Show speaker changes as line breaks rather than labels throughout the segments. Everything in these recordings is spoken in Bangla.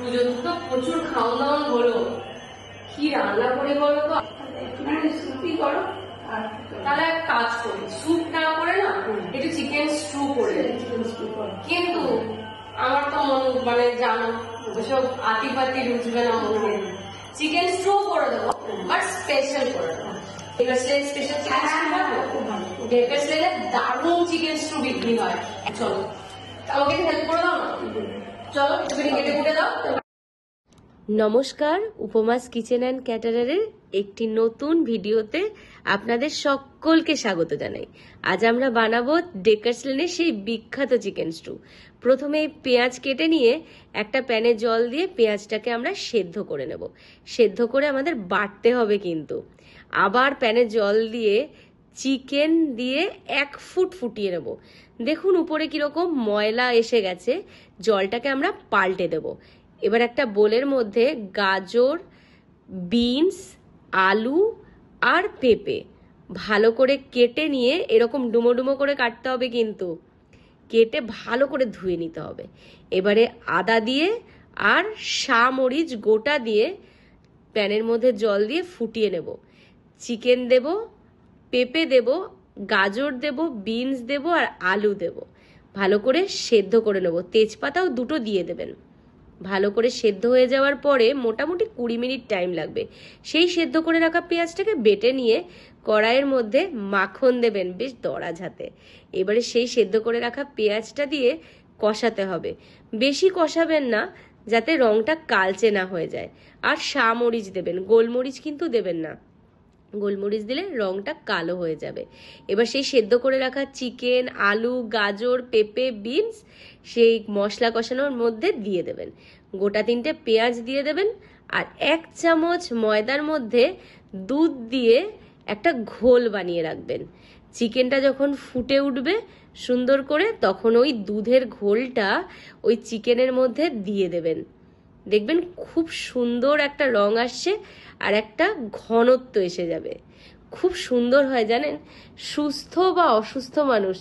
পুজো তো প্রচুর খাওয়া দাওয়া হলো, কি রান্না করে বলো তো? সুপই করো। তাহলে এক কাজ করি, স্যুপ না করে না একটু চিকেন স্টু করে। কিন্তু আমার তো মানে জানো ওসব আতিপাতি রুচবে না মনে, চিকেন স্টু করে দেবো, বাট স্পেশাল করে দেবো। স্পেশাল দারুণ চিকেন স্টু বিক্রি হয়। চলো আমাকে হেল্প করে দাও না, চলো তুমি কেটে কুটে দাও।
নমস্কার, উপমাস কিচেন অ্যান্ড ক্যাটারারের একটি নতুন ভিডিওতে আপনাদের সকলকে স্বাগত জানাই। আজ আমরা বানাবো ডেকার্স লেনের সেই বিখ্যাত চিকেন স্টু। প্রথমে পেঁয়াজ কেটে নিয়ে একটা প্যানে জল দিয়ে পেঁয়াজটাকে আমরা সেদ্ধ করে নেব। সেদ্ধ করে আমাদের বাটতে হবে, কিন্তু আবার প্যানে জল দিয়ে চিকেন দিয়ে 1 ফুট ফুটিয়ে নেব। দেখুন উপরে কিরকম ময়লা এসে গেছে, জলটাকে আমরা পাল্টে দেব। এবার একটা বোলের মধ্যে গাজর, বিনস, আলু আর পেঁপে ভালো করে কেটে নিয়ে, এরকম ডুমো ডুমো করে কাটতে হবে, কিন্তু কেটে ভালো করে ধুয়ে নিতে হবে। এবারে আদা দিয়ে আর মরিচ গোটা দিয়ে প্যানের মধ্যে জল দিয়ে ফুটিয়ে নেব। চিকেন দেব, পেঁপে দেব, গাজর দেব, বিনস দেব আর আলু দেব। ভালো করে সেদ্ধ করে নেব। তেজপাতাও 2টো দিয়ে দেবেন। ভালো করে সেদ্ধ হয়ে যাওয়ার পরে মোটামুটি 20 মিনিট টাইম লাগবে। সেই সেদ্ধ করে রাখা পেঁয়াজটাকে বেটে নিয়ে কড়াইয়ের মধ্যে মাখন দেবেন বেশ দড়া ঝাতে। এবারে সেই সেদ্ধ করে রাখা পেঁয়াজটা দিয়ে কষাতে হবে। বেশি কষাবেন না, যাতে রংটা কালচে না হয়ে যায়। আর মরিচ দেবেন, গোলমরিচ কিন্তু দেবেন না, গোলমরিচ দিলে রংটা কালো হয়ে যাবে। এবার সেই সেদ্ধ করে রাখা চিকেন, আলু, গাজর, পেঁপে, বিনস সেই মশলা কষানোর মধ্যে দিয়ে দেবেন। গোটা 3টে পেঁয়াজ দিয়ে দেবেন আর 1 চামচ ময়দার মধ্যে দুধ দিয়ে একটা ঘোল বানিয়ে রাখবেন। চিকেনটা যখন ফুটে উঠবে সুন্দর করে, তখন ওই দুধের ঘোলটা ওই চিকেনের মধ্যে দিয়ে দেবেন। দেখবেন খুব সুন্দর একটা রং আসছে আর একটা ঘনত্ব এসে যাবে। খুব সুন্দর হয় জানেন, সুস্থ বা অসুস্থ মানুষ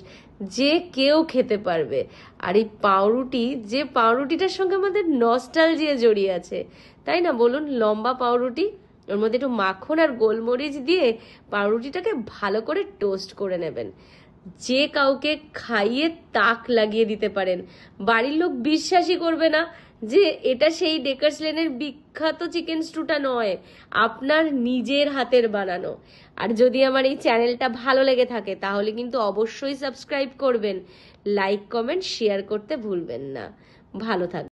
যে কেউ খেতে পারবে। আর এই পাউরুটি, যে পাউরুটিটার সঙ্গে আমাদের নস্টালজিয়া জড়িয়ে আছে, তাই না বলুন? লম্বা পাউরুটি, ওর মধ্যে একটু মাখন আর গোলমরিচ দিয়ে পাউরুটিটাকে ভালো করে টোস্ট করে নেবেন। যে কাউকে খাইয়ে তাক লাগিয়ে দিতে পারেন। বাড়ির লোক বিশ্বাসই করবে না যে এটা সেই ডেকার্স লেনের বিখ্যাত চিকেন স্টুটা নয়, আপনার নিজের হাতের বানানো। আর যদি আমার এই চ্যানেলটা ভালো লেগে থাকে তাহলে কিন্তু অবশ্যই সাবস্ক্রাইব করবেন, লাইক, কমেন্ট, শেয়ার করতে ভুলবেন না। ভালো থাকবেন।